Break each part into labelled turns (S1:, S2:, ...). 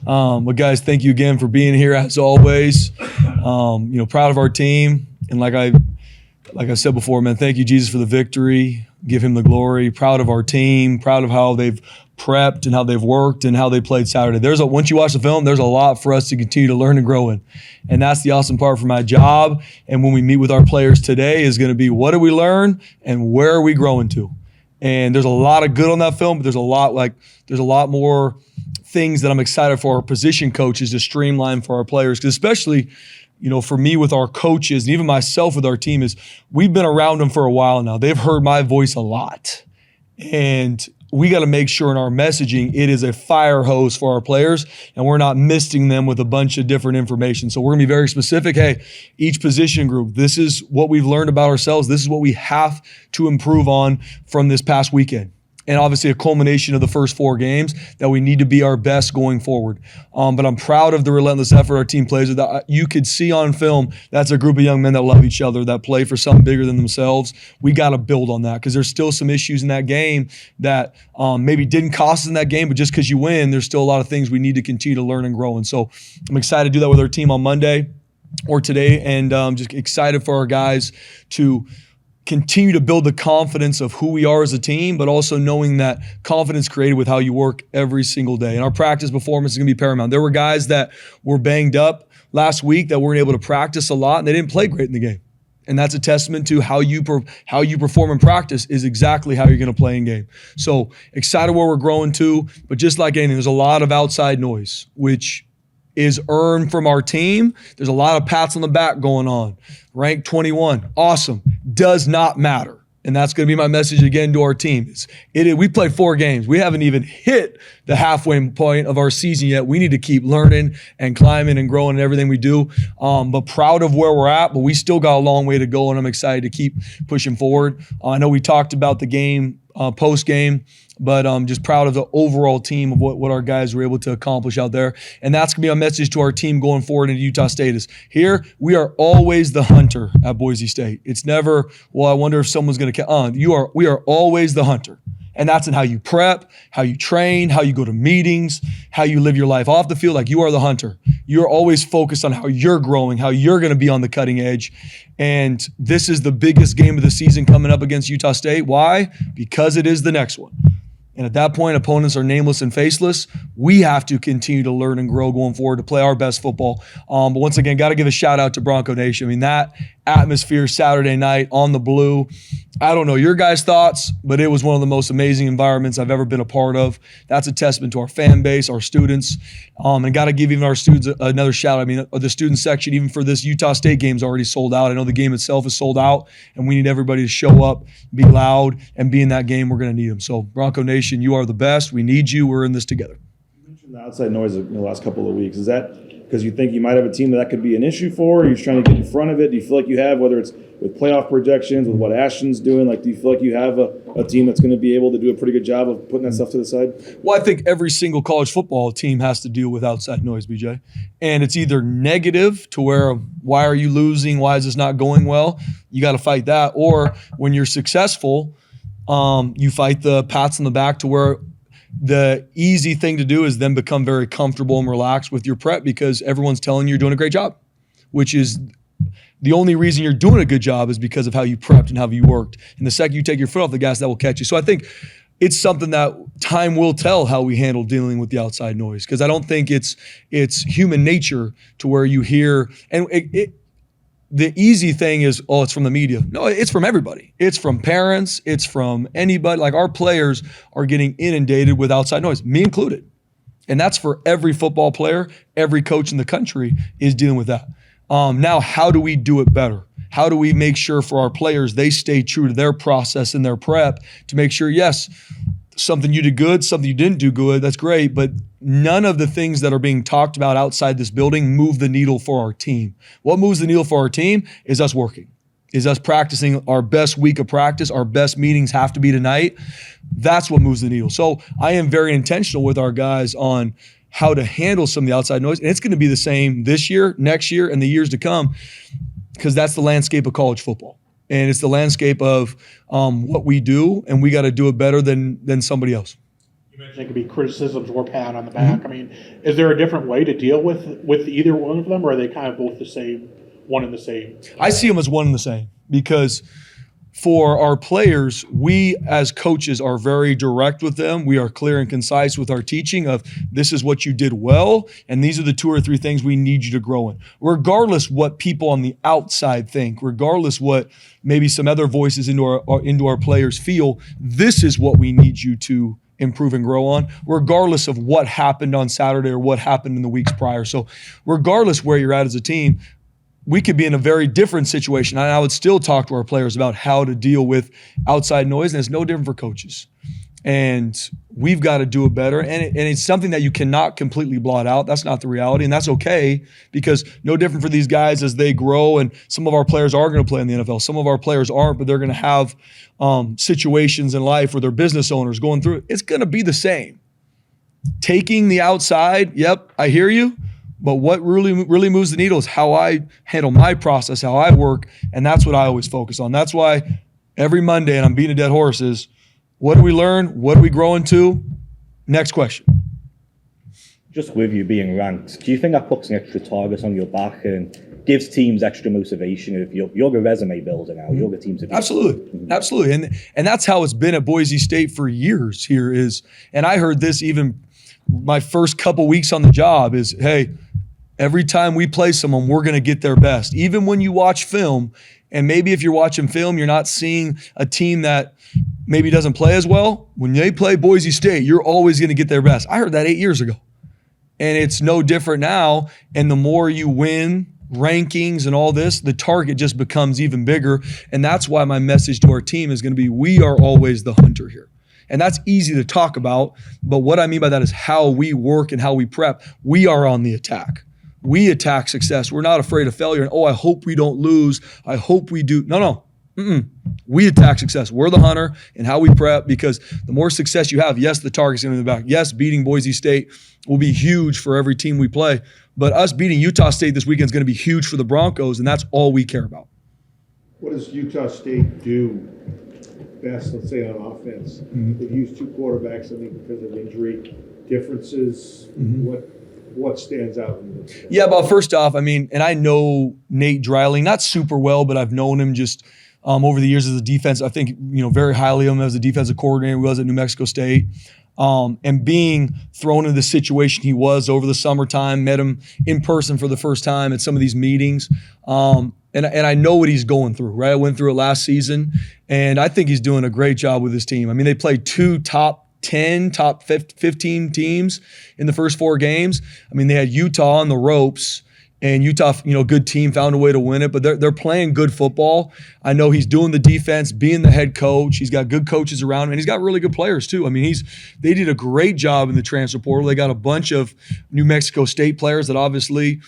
S1: But guys, thank you again for being here as always. Proud of our team, and like I said before, man, thank you, Jesus, for the victory. Give him the glory. Proud of our team. Proud of how they've prepped and how they've worked and how they played Saturday. Once you watch the film, there's a lot for us to continue to learn and grow in. And that's the awesome part for my job. And when we meet with our players today is going to be, what did we learn and where are we growing to? And there's a lot of good on that film, but there's a lot more things that I'm excited for our position coaches to streamline for our players. Because especially, for me with our coaches and even myself with our team, is we've been around them for a while now. They've heard my voice a lot. And we got to make sure in our messaging it is a fire hose for our players and we're not misting them with a bunch of different information. So we're going to be very specific. Hey, each position group, this is what we've learned about ourselves. This is what we have to improve on from this past weekend. And obviously a culmination of the first 4 games that we need to be our best going forward. But I'm proud of the relentless effort our team plays with. You could see on film, that's a group of young men that love each other, that play for something bigger than themselves. We got to build on that because there's still some issues in that game that maybe didn't cost us in that game, but just because you win, there's still a lot of things we need to continue to learn and grow. And so I'm excited to do that with our team on Monday or today, and just excited for our guys to continue to build the confidence of who we are as a team, but also knowing that confidence created with how you work every single day. And our practice performance is going to be paramount. There were guys that were banged up last week that weren't able to practice a lot, and they didn't play great in the game. And that's a testament to how you perform in practice is exactly how you're going to play in game. So excited where we're growing to, but just like anything, there's a lot of outside noise, which is earned from our team. There's a lot of pats on the back going on. Ranked 21, awesome. Does not matter. And that's going to be my message again to our team. We played 4 games. We haven't even hit the halfway point of our season yet. We need to keep learning and climbing and growing in everything we do. But proud of where we're at, but we still got a long way to go, and I'm excited to keep pushing forward. I know we talked about the game post-game, but I'm just proud of the overall team of what our guys were able to accomplish out there. And that's going to be a message to our team going forward into Utah State is here, we are always the hunter at Boise State. It's never, well, I wonder if someone's going to we are always the hunter. And that's in how you prep, how you train, how you go to meetings, how you live your life off the field. Like, you are the hunter. You're always focused on how you're growing, how you're going to be on the cutting edge. And this is the biggest game of the season coming up against Utah State. Why? Because it is the next one. And at that point, opponents are nameless and faceless. We have to continue to learn and grow going forward to play our best football. But once again, got to give a shout out to Bronco Nation. I mean, that atmosphere Saturday night on the blue, I don't know your guys' thoughts, but it was one of the most amazing environments I've ever been a part of. That's a testament to our fan base, our students, and got to give even our students another shout out. I mean, the student section, even for this Utah State game, is already sold out. I know the game itself is sold out, and we need everybody to show up, be loud, and be in that game. We're going to need them. So, Bronco Nation, you are the best. We need you. We're in this together.
S2: You mentioned the outside noise in the last couple of weeks. Is that because you think you might have a team that could be an issue for? Or you're trying to get in front of it? Do you feel like you have, whether it's with playoff projections, with what Ashton's doing, like, do you feel like you have a team that's going to be able to do a pretty good job of putting that stuff to the side?
S1: Well, I think every single college football team has to deal with outside noise, BJ. And it's either negative to where, why are you losing? Why is this not going well? You got to fight that. Or when you're successful, you fight the pats on the back to where the easy thing to do is then become very comfortable and relaxed with your prep because everyone's telling you you're doing a great job, which is the only reason you're doing a good job is because of how you prepped and how you worked. And the second you take your foot off the gas, that will catch you. So I think it's something that time will tell how we handle dealing with the outside noise, because I don't think it's human nature to where you hear, and the easy thing is, oh, it's from the media. No, it's from everybody. It's from parents. It's from anybody. Like, our players are getting inundated with outside noise, me included. And that's for every football player, every coach in the country is dealing with that. Now, how do we do it better? How do we make sure for our players they stay true to their process and their prep to make sure, yes, something you did good, something you didn't do good, that's great, but none of the things that are being talked about outside this building move the needle for our team. What moves the needle for our team is us working, is us practicing our best week of practice. Our best meetings have to be tonight. That's what moves the needle. So I am very intentional with our guys on how to handle some of the outside noise. And it's going to be the same this year, next year, and the years to come, because that's the landscape of college football. And it's the landscape of what we do, and we got to do it better than somebody else.
S3: It could be criticisms or pat on the back. I mean, is there a different way to deal with either one of them, or are they kind of both the same, one and the same?
S1: I see them as one and the same because for our players, we as coaches are very direct with them. We are clear and concise with our teaching of this is what you did well, and these are the 2 or 3 things we need you to grow in. Regardless what people on the outside think, regardless what maybe some other voices into our players feel, this is what we need you to improve and grow on, regardless of what happened on Saturday or what happened in the weeks prior. So regardless where you're at as a team, we could be in a very different situation. And I would still talk to our players about how to deal with outside noise, and it's no different for coaches. And we've got to do it better. And it's something that you cannot completely blot out. That's not the reality, and that's okay because no different for these guys as they grow. And some of our players are going to play in the NFL. Some of our players aren't, but they're going to have situations in life where they're business owners going through it. It's going to be the same. Taking the outside, yep, I hear you. But what really moves the needle is how I handle my process, how I work, and that's what I always focus on. That's why every Monday, and I'm beating a dead horse, is what do we learn? What do we grow into? Next question.
S4: Just with you being ranked, do you think that puts an extra target on your back and gives teams extra motivation? If you're a resume builder now, you're the team to beat.
S1: Absolutely. And that's how it's been at Boise State for years here is, and I heard this even my first couple weeks on the job is, hey, every time we play someone, we're going to get their best. Even when you watch film, and maybe if you're watching film, you're not seeing a team that maybe doesn't play as well. When they play Boise State, you're always going to get their best. I heard that 8 years ago. And it's no different now. And the more you win rankings and all this, the target just becomes even bigger. And that's why my message to our team is going to be, we are always the hunter here. And that's easy to talk about. But what I mean by that is how we work and how we prep. We are on the attack. We attack success. We're not afraid of failure. And, I hope we don't lose. I hope we do. No. We attack success. We're the hunter and how we prep, because the more success you have, yes, the target's going to be back. Yes, beating Boise State will be huge for every team we play. But us beating Utah State this weekend is going to be huge for the Broncos, and that's all we care about.
S5: What does Utah State do best, let's say, on offense? They've used 2 quarterbacks, I think, because of injury differences. What stands out in this?
S1: Yeah, but first off, I mean, and I know Nate Dreiling, not super well, but I've known him just over the years as a defense. I think, very highly of him as a defensive coordinator. He was at New Mexico State. And being thrown into the situation he was over the summertime, met him in person for the first time at some of these meetings. And I know what he's going through, right? I went through it last season, and I think he's doing a great job with his team. I mean, they played 2 top 10, top 15 teams in the first 4 games. I mean, they had Utah on the ropes, and Utah, good team, found a way to win it, but they're playing good football. I know he's doing the defense, being the head coach. He's got good coaches around him, and he's got really good players too. I mean, they did a great job in the transfer portal. They got a bunch of New Mexico State players that obviously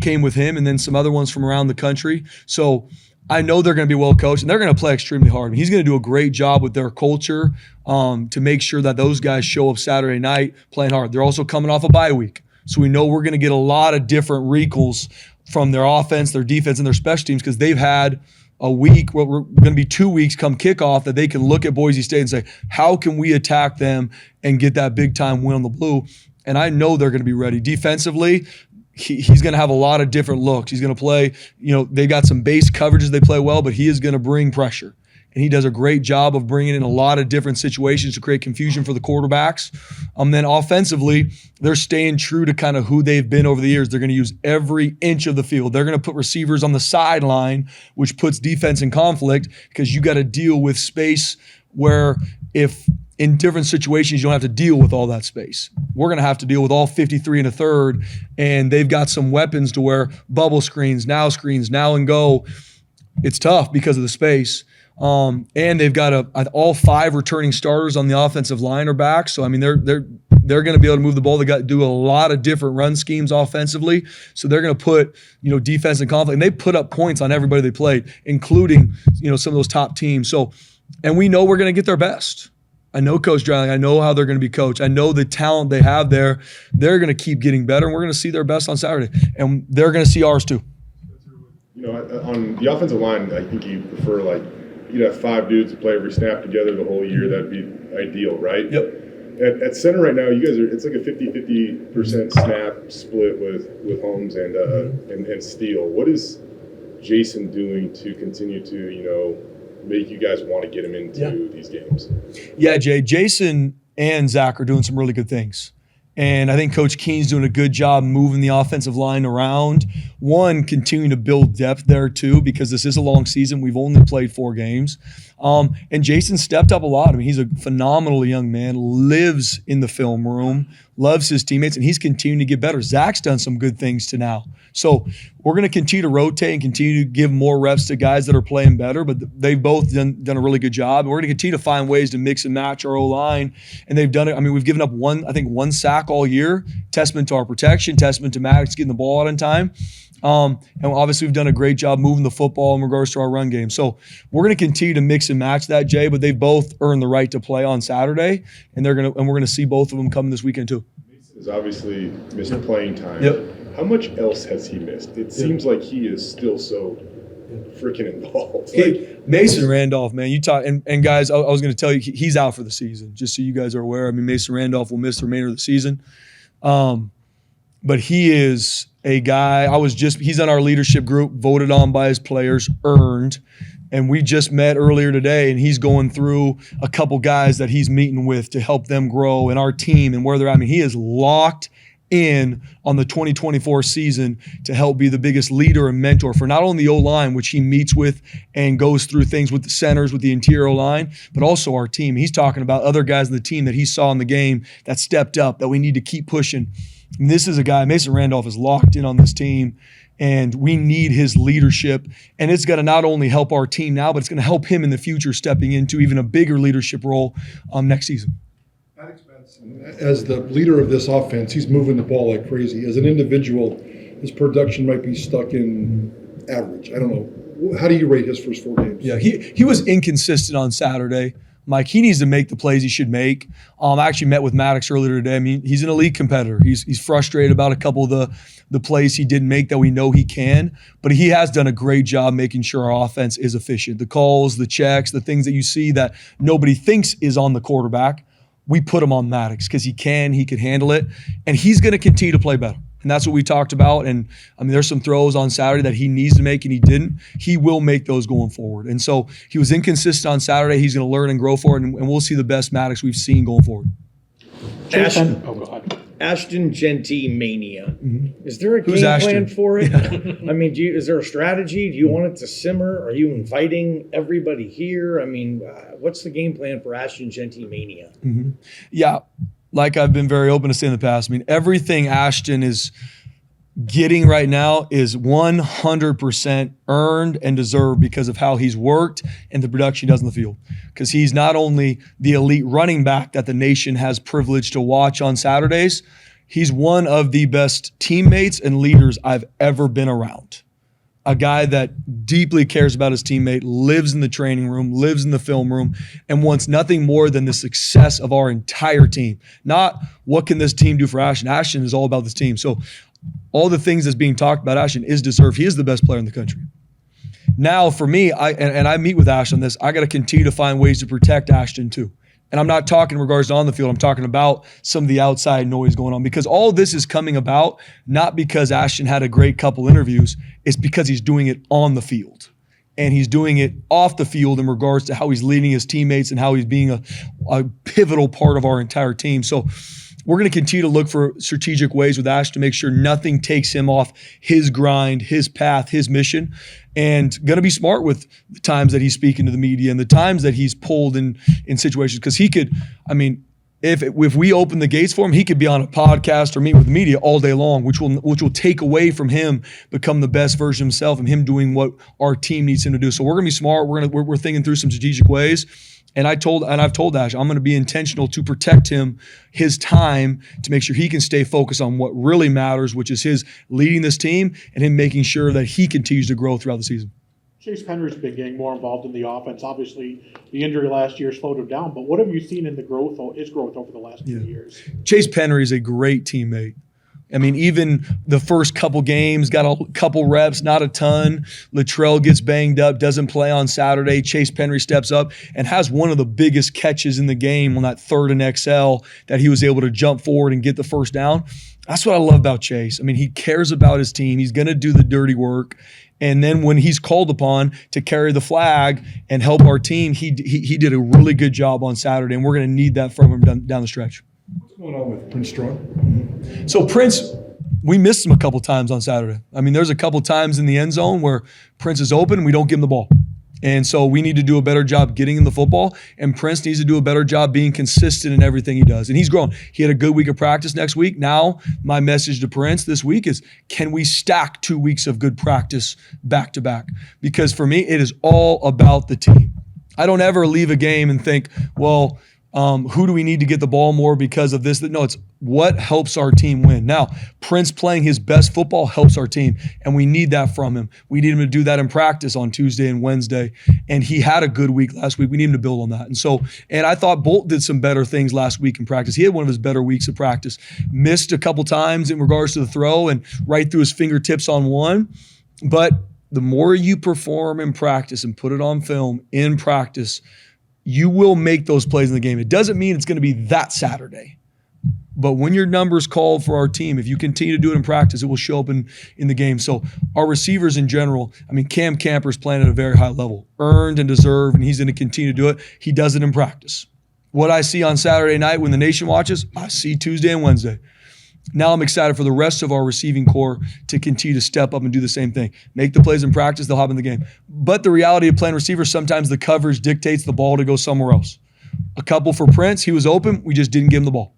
S1: came with him, and then some other ones from around the country. So I know they're going to be well coached, and they're going to play extremely hard. I mean, he's going to do a great job with their culture to make sure that those guys show up Saturday night playing hard. They're also coming off a bye week. So we know we're going to get a lot of different recalls from their offense, their defense, and their special teams, because they've had a week, we're going to be 2 weeks come kickoff, that they can look at Boise State and say, how can we attack them and get that big time win on the blue? And I know they're going to be ready. Defensively, he's going to have a lot of different looks. He's going to play, they've got some base coverages they play well, but he is going to bring pressure. And he does a great job of bringing in a lot of different situations to create confusion for the quarterbacks. Then offensively, they're staying true to kind of who they've been over the years. They're going to use every inch of the field. They're going to put receivers on the sideline, which puts defense in conflict, because you got to deal with space where if in different situations, you don't have to deal with all that space. We're going to have to deal with all 53 and a third, and they've got some weapons to where bubble screens, now and go. It's tough because of the space. And they've got all 5 returning starters on the offensive line are back. So, I mean, they're going to be able to move the ball. They got to do a lot of different run schemes offensively. So they're going to put, defense in conflict. And they put up points on everybody they played, including, some of those top teams. So, and we know we're going to get their best. I know Coach Dreiling. I know how they're going to be coached. I know the talent they have there. They're going to keep getting better, and we're going to see their best on Saturday. And they're going to see ours too.
S6: On the offensive line, I think you prefer you'd have 5 dudes to play every snap together the whole year. That'd be ideal, right?
S1: Yep.
S6: at center right now, you guys it's like a 50% snap split with Holmes and Steele. What is Jason doing to continue to, make you guys want to get him into these games?
S1: Yeah, Jay, Jason and Zach are doing some really good things. And I think Coach Keene's doing a good job moving the offensive line around. One, continuing to build depth there too, because this is a long season. We've only played 4 games. And Jason stepped up a lot. I mean, he's a phenomenal young man, lives in the film room, loves his teammates, and he's continuing to get better. Zach's done some good things to now. So we're going to continue to rotate and continue to give more reps to guys that are playing better, but they've both done a really good job. We're going to continue to find ways to mix and match our O-line, and they've done it. I mean, we've given up one sack all year, testament to our protection, testament to Maddox getting the ball out in time. And obviously we've done a great job moving the football in regards to our run game. So we're going to continue to mix and match that, Jay, but they've both earned the right to play on Saturday, and we're going to see both of them coming this weekend too.
S6: Mason has obviously missed playing time.
S1: Yep.
S6: How much else has he missed? It seems like he is still so freaking involved.
S1: Mason Randolph, man, you talk, and guys, I was going to tell you, he's out for the season, just so you guys are aware. I mean, Mason Randolph will miss the remainder of the season. But he is a guy, he's on our leadership group, voted on by his players, earned. And we just met earlier today, and he's going through a couple guys that he's meeting with to help them grow in our team and where they're at. I mean, he is locked in on the 2024 season to help be the biggest leader and mentor for not only the O-line, which he meets with and goes through things with the centers, with the interior O-line, but also our team. He's talking about other guys in the team that he saw in the game that stepped up, that we need to keep pushing. And this is a guy, Mason Randolph is locked in on this team, and we need his leadership. And it's going to not only help our team now, but it's going to help him in the future stepping into even a bigger leadership role next season.
S7: As the leader of this offense, he's moving the ball like crazy. As an individual, his production might be stuck in average. I don't know. How do you rate his first 4 games?
S1: Yeah, he was inconsistent on Saturday. Mike, he needs to make the plays he should make. I actually met with Maddox earlier today. I mean, he's an elite competitor. He's frustrated about a couple of the plays he didn't make that we know he can, but he has done a great job making sure our offense is efficient. The calls, the checks, the things that you see that nobody thinks is on the quarterback, we put him on Maddox because he can handle it, and he's going to continue to play better. And that's what we talked about. And I mean, there's some throws on Saturday that he needs to make and he didn't. He will make those going forward. And so he was inconsistent on Saturday. He's going to learn and grow for it, and we'll see the best Maddox we've seen going forward.
S3: Jason, go ahead.
S8: Ashton Genty mania. Is there a
S1: Who's
S8: game
S1: Ashton?
S8: plan for it? I mean, is there a strategy? Do you want it to simmer? Are you inviting everybody here? I mean, what's the game plan for Ashton Genty mania?
S1: Yeah, like I've been very open to say in the past, I mean, everything Ashton is getting right now is 100% earned and deserved because of how he's worked and the production he does in the field. Because he's not only the elite running back that the nation has privilege to watch on Saturdays, he's one of the best teammates and leaders I've ever been around. A guy that deeply cares about his teammate, lives in the training room, lives in the film room, and wants nothing more than the success of our entire team. Not what can this team do for Ashton. Ashton is all about this team. So all the things that's being talked about Ashton is deserved. He is the best player in the country. Now, for me, I meet with Ashton on this, I got to continue to find ways to protect Ashton too. And I'm not talking in regards to on the field. I'm talking about some of the outside noise going on, because all this is coming about not because Ashton had a great couple interviews. It's because he's doing it on the field. And he's doing it off the field in regards to how he's leading his teammates and how he's being a pivotal part of our entire team. So we're going to continue to look for strategic ways with Ash to make sure nothing takes him off his grind, his path, his mission, and going to be smart with the times that he's speaking to the media and the times that he's pulled in situations. Because he could, I mean, if we open the gates for him, he could be on a podcast or meet with the media all day long, which will take away from him become the best version of himself and him doing what our team needs him to do. So we're going to be smart. We're thinking through some strategic ways. And I've told Ash, I'm going to be intentional to protect him, his time, to make sure he can stay focused on what really matters, which is his leading this team and him making sure that he continues to grow throughout the season.
S3: Chase Penry's been getting more involved in the offense. Obviously, the injury last year slowed him down, but what have you seen in his growth over the last few years?
S1: Chase Penry is a great teammate, I mean, even the first couple games, got a couple reps, not a ton. Latrell gets banged up, doesn't play on Saturday. Chase Penry steps up and has one of the biggest catches in the game on that 3rd and XL that he was able to jump forward and get the first down. That's what I love about Chase. I mean, he cares about his team. He's going to do the dirty work. And then when he's called upon to carry the flag and help our team, he did a really good job on Saturday, and we're going to need that from him down the stretch.
S7: What's going on with Prince Strong?
S1: So Prince, we missed him a couple times on Saturday. I mean, there's a couple times in the end zone where Prince is open and we don't give him the ball. And so we need to do a better job getting him the football, and Prince needs to do a better job being consistent in everything he does. And he's grown. He had a good week of practice next week. Now, my message to Prince this week is, can we stack 2 weeks of good practice back to back? Because for me, it is all about the team. I don't ever leave a game and think, well, who do we need to get the ball more because of this? No, it's what helps our team win. Now, Prince playing his best football helps our team, and we need that from him. We need him to do that in practice on Tuesday and Wednesday, and he had a good week last week. We need him to build on that. And I thought Bolt did some better things last week in practice. He had one of his better weeks of practice. Missed a couple times in regards to the throw and right through his fingertips on one, but the more you perform in practice and put it on film in practice, you will make those plays in the game. It doesn't mean it's going to be that Saturday. But when your number's called for our team, if you continue to do it in practice, it will show up in the game. So our receivers in general, I mean, Cam Camper's playing at a very high level, earned and deserved, and he's going to continue to do it. He does it in practice. What I see on Saturday night when the nation watches, I see Tuesday and Wednesday. Now I'm excited for the rest of our receiving core to continue to step up and do the same thing. Make the plays in practice, they'll hop in the game. But the reality of playing receiver, sometimes the coverage dictates the ball to go somewhere else. A couple for Prince, he was open, we just didn't give him the ball.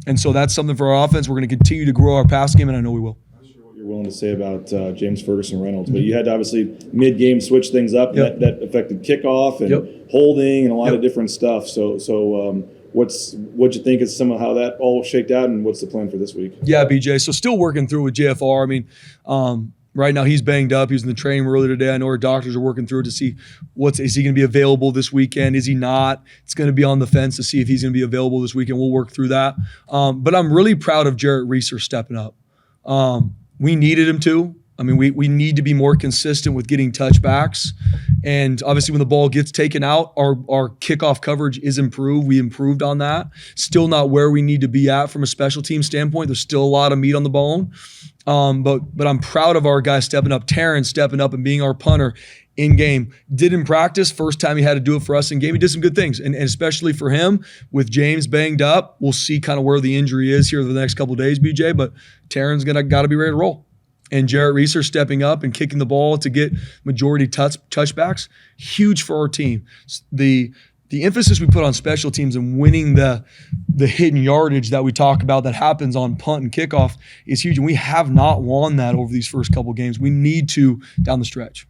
S1: And so that's something for our offense. We're going to continue to grow our pass game, and I know we will.
S2: I'm not sure what you're willing to say about James Ferguson Reynolds, but you had to obviously mid-game switch things up.
S1: Yep.
S2: That affected kickoff and holding and a lot of different stuff. So what'd you think of some of how that all shaked out, and what's the plan for this week?
S1: Yeah, BJ. So still working through with JFR. I mean, right now he's banged up. He was in the training room earlier today. I know our doctors are working through it to see is he going to be available this weekend? Is he not? It's going to be on the fence to see if he's going to be available this weekend. We'll work through that. But I'm really proud of Jarrett Reeser stepping up. We needed him to. I mean, we need to be more consistent with getting touchbacks. And obviously when the ball gets taken out, our kickoff coverage is improved. We improved on that. Still not where we need to be at from a special team standpoint. There's still a lot of meat on the bone. But I'm proud of our guys stepping up. Terrence stepping up and being our punter in game. Did in practice, first time he had to do it for us in game. He did some good things. And especially for him, with James banged up, we'll see kind of where the injury is here the next couple of days, BJ. But Terrence got to be ready to roll. And Jarrett Reeser stepping up and kicking the ball to get majority touchbacks, huge for our team. The emphasis we put on special teams and winning the hidden yardage that we talk about that happens on punt and kickoff is huge. And we have not won that over these first couple games. We need to down the stretch.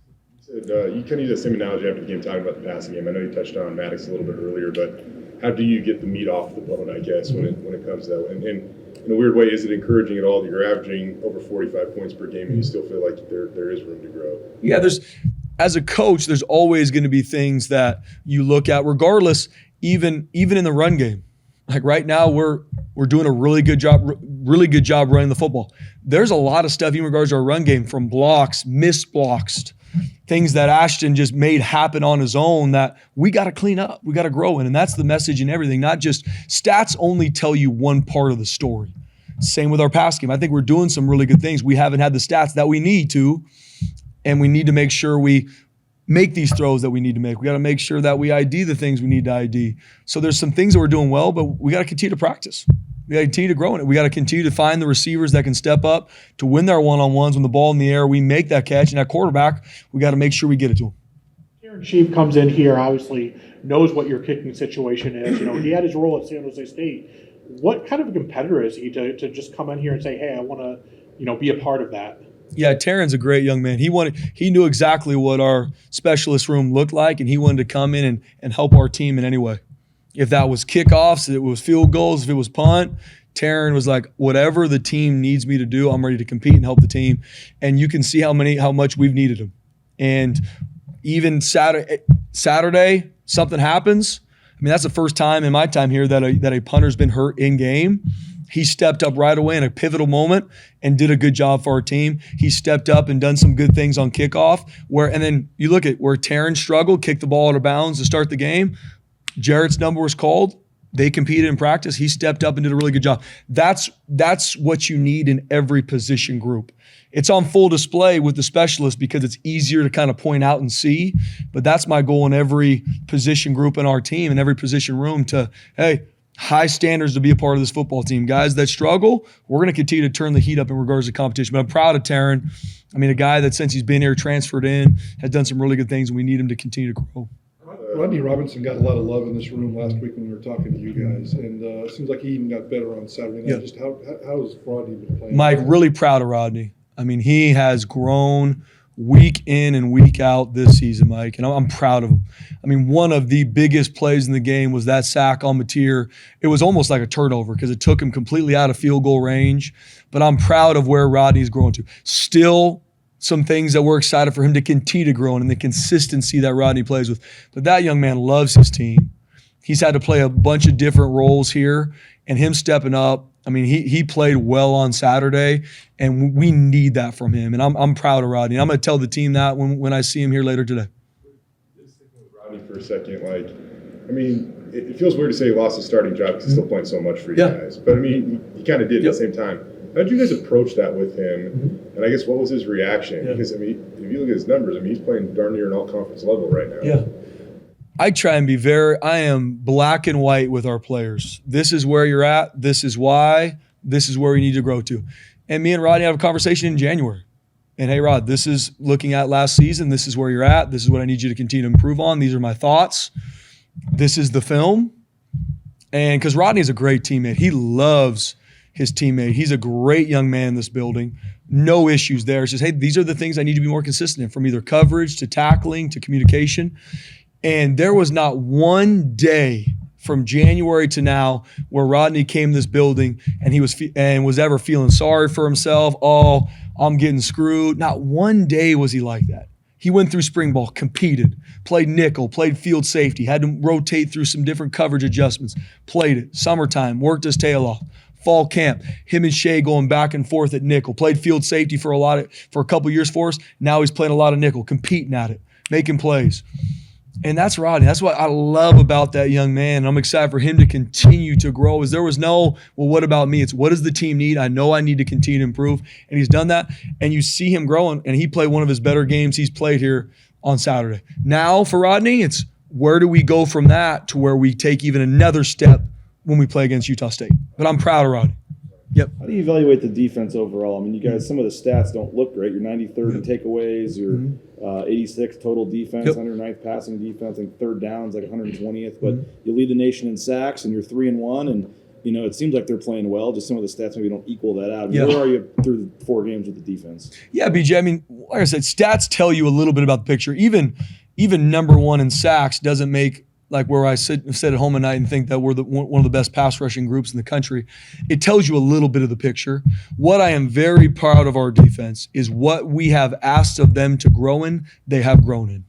S6: You kind of use the same analogy after the game talking about the passing game. I know you touched on Maddox a little bit earlier, but how do you get the meat off the bone, I guess, when it comes to that? And in a weird way, is it encouraging at all that you're averaging over 45 points per game and you still feel like there is room to grow?
S1: Yeah, as a coach, there's always going to be things that you look at, regardless, even in the run game. Like right now, we're doing a really good job running the football. There's a lot of stuff in regards to our run game, from blocks, missed blocks, things that Ashton just made happen on his own that we got to clean up, we got to grow in. And that's the message in everything, not just stats only tell you one part of the story. Same with our pass game. I think we're doing some really good things. We haven't had the stats that we need to, and we need to make sure we make these throws that we need to make. We got to make sure that we ID the things we need to ID. So there's some things that we're doing well, but we got to continue to practice. We got to continue to grow in it. We got to continue to find the receivers that can step up to win their one-on-ones. When the ball in the air, we make that catch. And that quarterback, we got to make sure we get it to him.
S3: Aaron Sheep comes in here, obviously knows what your kicking situation is. You know, he had his role at San Jose State. What kind of a competitor is he to just come in here and say, hey, I want to, be a part of that?
S1: Yeah, Taryn's a great young man. He knew exactly what our specialist room looked like, and he wanted to come in and help our team in any way. If that was kickoffs, if it was field goals, if it was punt, Taryn was like, whatever the team needs me to do, I'm ready to compete and help the team. And you can see how much we've needed him. And even Saturday, something happens. I mean, that's the first time in my time here that a punter's been hurt in game. He stepped up right away in a pivotal moment and did a good job for our team. He stepped up and done some good things on kickoff. And then you look at where Taryn struggled, kicked the ball out of bounds to start the game. Jarrett's number was called. They competed in practice. He stepped up and did a really good job. That's what you need in every position group. It's on full display with the specialists because it's easier to kind of point out and see. But that's my goal in every position group in our team and every position room to, hey, high standards to be a part of this football team. Guys that struggle, we're going to continue to turn the heat up in regards to competition. But I'm proud of Taryn. I mean, a guy that since he's been here, transferred in, has done some really good things, and we need him to continue to grow.
S7: Rodney Robinson got a lot of love in this room last week when we were talking to you guys, and it seems like he even got better on Saturday night.
S1: Yeah.
S7: Just how has Rodney been playing?
S1: Mike, really proud of Rodney. I mean, he has grown week in and week out this season, Mike, and I'm proud of him. I mean, one of the biggest plays in the game was that sack on Mateer. It was almost like a turnover because it took him completely out of field goal range, but I'm proud of where Rodney's grown to. Still some things that we're excited for him to continue to grow in and the consistency that Rodney plays with. But that young man loves his team. He's had to play a bunch of different roles here, and him stepping up, I mean, he played well on Saturday, and we need that from him. And I'm proud of Rodney. I'm going to tell the team that when I see him here later today.
S6: Just sticking with Rodney for a second, like, I mean, it feels weird to say he lost his starting job because he's still playing so much for you guys. But, I mean, he kind of did at the same time. How did you guys approach that with him? And I guess what was his reaction? Because, I mean, if you look at his numbers, I mean, he's playing darn near an all-conference level right now.
S1: Yeah. I try and I am black and white with our players. This is where you're at. This is why. This is where we need to grow to. And me and Rodney have a conversation in January. And, hey, Rod, this is looking at last season. This is where you're at. This is what I need you to continue to improve on. These are my thoughts. This is the film. And because Rodney is a great teammate. He loves his teammate. He's a great young man in this building. No issues there. It's just, hey, these are the things I need to be more consistent in, from either coverage to tackling to communication. And there was not one day from January to now where Rodney came to this building and he was ever feeling sorry for himself. Oh, I'm getting screwed. Not one day was he like that. He went through spring ball, competed, played nickel, played field safety, had to rotate through some different coverage adjustments, played it. Summertime, worked his tail off. Fall camp, him and Shea going back and forth at nickel, played field safety for a couple years for us. Now he's playing a lot of nickel, competing at it, making plays. And that's Rodney. That's what I love about that young man. And I'm excited for him to continue to grow. There was no, well, what about me? It's what does the team need? I know I need to continue to improve. And he's done that. And you see him growing. And he played one of his better games he's played here on Saturday. Now for Rodney, it's where do we go from that to where we take even another step when we play against Utah State. But I'm proud of Rodney. Yep.
S2: How do you evaluate the defense overall? I mean, you guys, some of the stats don't look great. You're 93rd in takeaways. You're 86th total defense, 109th passing defense, and third downs like 120th. But you lead the nation in sacks, and you're 3-1. And you know, it seems like they're playing well. Just some of the stats maybe don't equal that out. I mean, where are you through the 4 games with the defense? Yeah,
S1: BJ. I mean, like I said, stats tell you a little bit about the picture. Even number 1 in sacks doesn't make, like where I sit at home at night and think that we're one of the best pass rushing groups in the country. It tells you a little bit of the picture. What I am very proud of our defense is what we have asked of them to grow in, they have grown in.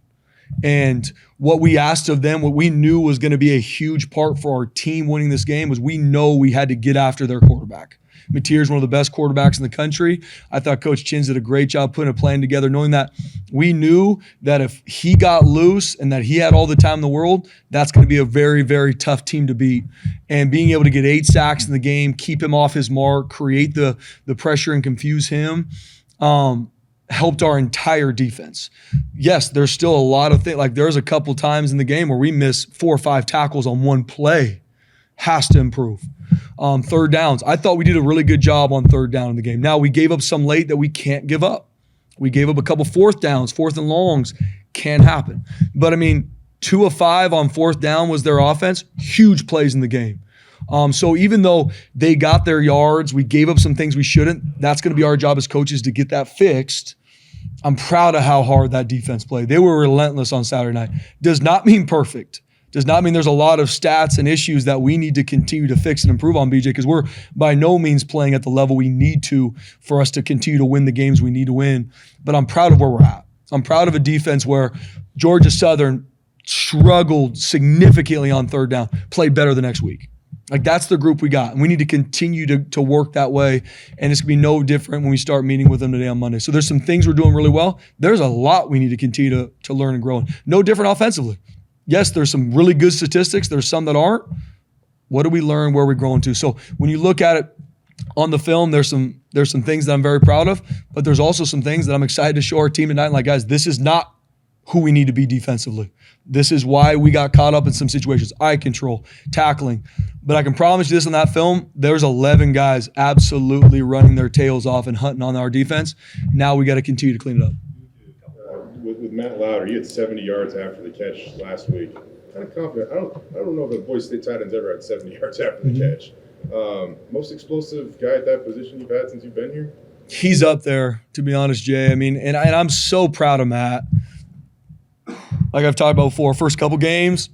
S1: And what we asked of them, what we knew was going to be a huge part for our team winning this game, was we know we had to get after their quarterback. Mateer is one of the best quarterbacks in the country. I thought Coach Chins did a great job putting a plan together, knowing that we knew that if he got loose and that he had all the time in the world, that's going to be a very, very tough team to beat. And being able to get 8 sacks in the game, keep him off his mark, create the pressure and confuse him, helped our entire defense. Yes, there's still a lot of things. Like there's a couple times in the game where we missed 4 or 5 tackles on one play. Has to improve. Third downs. I thought we did a really good job on third down in the game. Now, we gave up some late that we can't give up. We gave up a couple 4th downs, 4th and longs. Can happen. But, I mean, 2 of 5 on 4th down was their offense. Huge plays in the game. So even though they got their yards, we gave up some things we shouldn't. That's going to be our job as coaches to get that fixed. I'm proud of how hard that defense played. They were relentless on Saturday night. Does not mean perfect. Does not mean there's a lot of stats and issues that we need to continue to fix and improve on, BJ, because we're by no means playing at the level we need to for us to continue to win the games we need to win. But I'm proud of where we're at. I'm proud of a defense where Georgia Southern struggled significantly on third down, played better the next week. Like that's the group we got. And we need to continue to work that way. And it's gonna be no different when we start meeting with them today on Monday. So there's some things we're doing really well. There's a lot we need to continue to learn and grow in. No different offensively. Yes, there's some really good statistics. There's some that aren't. What do we learn? Where are we growing to? So when you look at it on the film, there's some things that I'm very proud of, but there's also some things that I'm excited to show our team tonight. Like, guys, this is not who we need to be defensively. This is why we got caught up in some situations. Eye control, tackling. But I can promise you this on that film, there's 11 guys absolutely running their tails off and hunting on our defense. Now we got to continue to clean it up.
S6: With Matt Lauder, he had 70 yards after the catch last week. Kind of confident. I don't know if a Boise State tight end's ever had 70 yards after the catch. Most explosive guy at that position you've had since you've been here?
S1: He's up there, to be honest, Jay. I mean, and I'm so proud of Matt. Like I've talked about before, first couple games,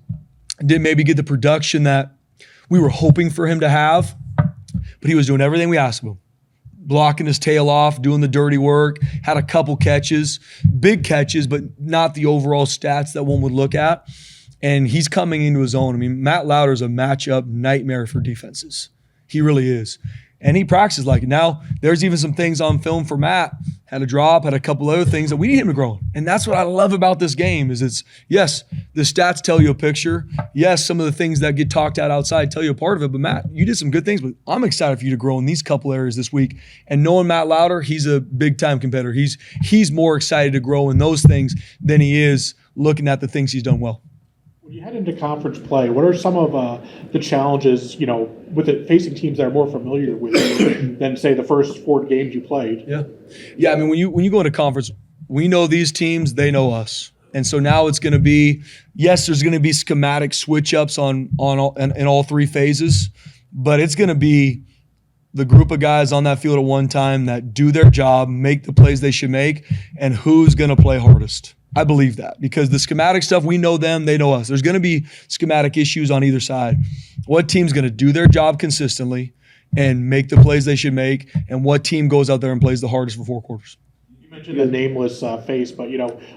S1: didn't maybe get the production that we were hoping for him to have, but he was doing everything we asked of him. Blocking his tail off, doing the dirty work, had a couple catches, big catches, but not the overall stats that one would look at. And he's coming into his own. I mean, Matt Lauder is a matchup nightmare for defenses. He really is. And he practices like it. Now, there's even some things on film for Matt. Had a drop, had a couple other things that we need him to grow in. And that's what I love about this game is it's, yes, the stats tell you a picture. Yes, some of the things that get talked out outside tell you a part of it. But Matt, you did some good things, but I'm excited for you to grow in these couple areas this week. And knowing Matt Lauder, he's a big-time competitor. He's more excited to grow in those things than he is looking at the things he's done well.
S3: When you head into conference play, what are some of the challenges, with it facing teams that are more familiar with you than, say, the first 4 games you played?
S1: Yeah. I mean, when you go into conference, we know these teams, they know us. And so now it's going to be, yes, there's going to be schematic switch ups in all 3 phases, but it's going to be the group of guys on that field at one time that do their job, make the plays they should make, and who's going to play hardest. I believe that because the schematic stuff, we know them, they know us. There's going to be schematic issues on either side. What team's going to do their job consistently and make the plays they should make, and what team goes out there and plays the hardest for 4 quarters?
S3: You mentioned the nameless face, but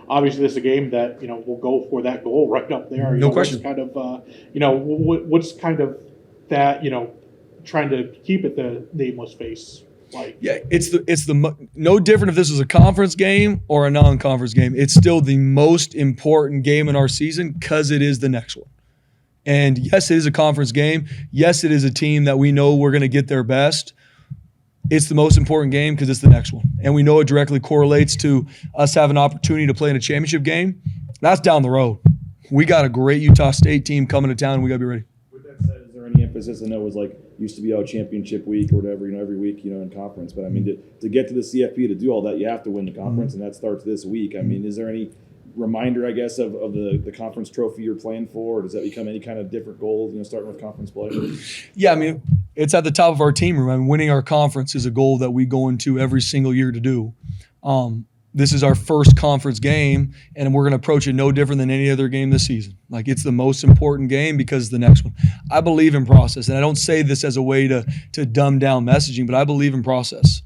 S3: obviously this is a game that will go for that goal right up there.
S1: No question.
S3: What's kind of what's kind of that trying to keep it the nameless face like?
S1: Yeah, it's no different if this was a conference game or a non-conference game. It's still the most important game in our season because it is the next one. And yes, it is a conference game. Yes, it is a team that we know we're going to get their best. It's the most important game because it's the next one. And we know it directly correlates to us having an opportunity to play in a championship game. That's down the road. We got a great Utah State team coming to town, and we got to be ready.
S2: With that said, is there any emphasis? I know it was used to be championship week or whatever, every week, in conference. But I mean, to get to the CFP, to do all that, you have to win the conference, and that starts this week. I mean, is there any reminder, I guess, of the conference trophy you're playing for, or does that become any kind of different goal, starting with conference play?
S1: Yeah, I mean, it's at the top of our team room. I mean, winning our conference is a goal that we go into every single year to do. This is our first conference game, and we're going to approach it no different than any other game this season. Like, it's the most important game because it's the next one. I believe in process, and I don't say this as a way to dumb down messaging, but I believe in process.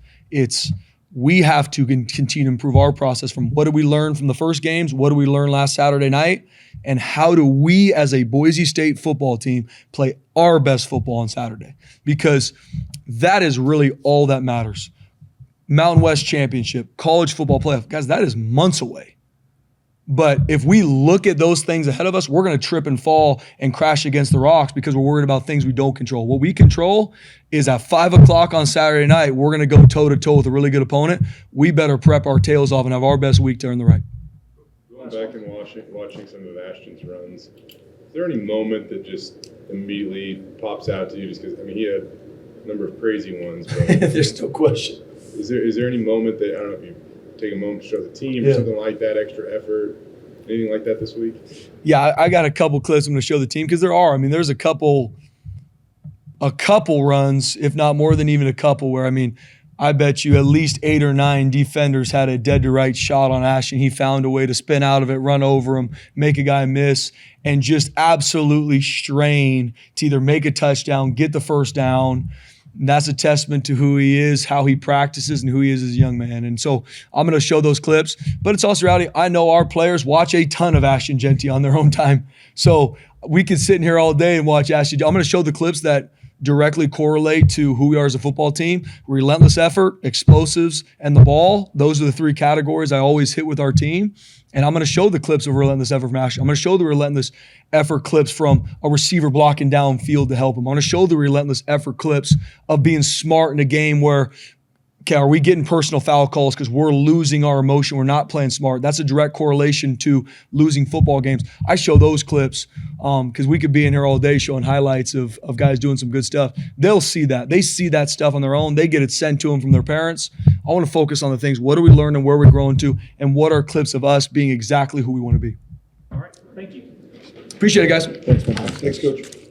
S1: We have to continue to improve our process from what did we learn from the first games, what did we learn last Saturday night, and how do we as a Boise State football team play our best football on Saturday? Because that is really all that matters. Mountain West Championship, college football playoff. Guys, that is months away. But if we look at those things ahead of us, we're going to trip and fall and crash against the rocks because we're worried about things we don't control. What we control is at 5 o'clock on Saturday night, we're going to go toe-to-toe with a really good opponent. We better prep our tails off and have our best week to earn the right.
S6: Going back and watching some of Ashton's runs, is there any moment that just immediately pops out to you? Just because, he had a number of crazy ones. But
S1: There's no question.
S6: Is there any moment that, I don't know if you take a moment to show the team or something like that, extra effort, anything like that this week?
S1: Yeah, I got a couple clips I'm going to show the team because there are. I mean, there's a couple runs, if not more than even a couple, where, I bet you at least 8 or 9 defenders had a dead to right shot on Ashton. He found a way to spin out of it, run over him, make a guy miss, and just absolutely strain to either make a touchdown, get the first down. And that's a testament to who he is, how he practices, and who he is as a young man. And so I'm going to show those clips. But it's also reality. I know our players watch a ton of Ashton Jeanty on their own time. So we could sit in here all day and watch Ashley. I'm going to show the clips that directly correlate to who we are as a football team. Relentless effort, explosives, and the ball. Those are the three categories I always hit with our team. And I'm going to show the clips of relentless effort from Ashley. I'm going to show the relentless effort clips from a receiver blocking downfield to help him. I'm going to show the relentless effort clips of being smart in a game where, okay, are we getting personal foul calls because we're losing our emotion? We're not playing smart. That's a direct correlation to losing football games. I show those clips because we could be in here all day showing highlights of guys doing some good stuff. They'll see that. They see that stuff on their own. They get it sent to them from their parents. I want to focus on the things. What are we learning? Where are we growing to? And what are clips of us being exactly who we want to be?
S3: All right, thank you.
S1: Appreciate it, guys.
S2: Thanks, man.
S7: Thanks, Coach.